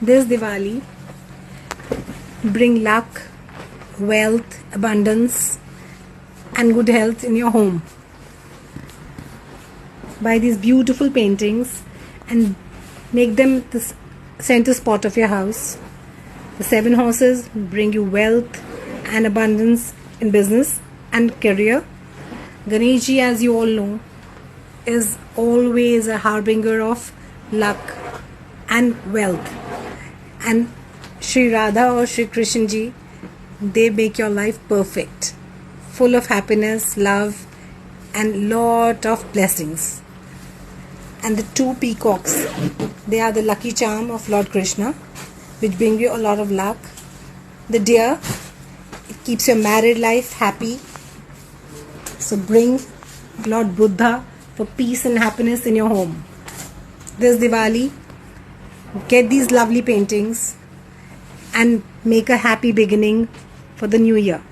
This Diwali, bring luck, wealth, abundance and good health in your home. Buy these beautiful paintings and make them the center spot of your house. The 7 horses bring you wealth and abundance in business and career. Ganeshji, as you all know, is always a harbinger of luck and wealth. And Shri Radha or Shri Krishna ji, they make your life perfect, full of happiness, love and lot of blessings. And the 2 peacocks, they are the lucky charm of Lord Krishna, which bring you a lot of luck. The deer, it keeps your married life happy. So bring Lord Buddha for peace and happiness in your home. This Diwali, get these lovely paintings and make a happy beginning for the new year.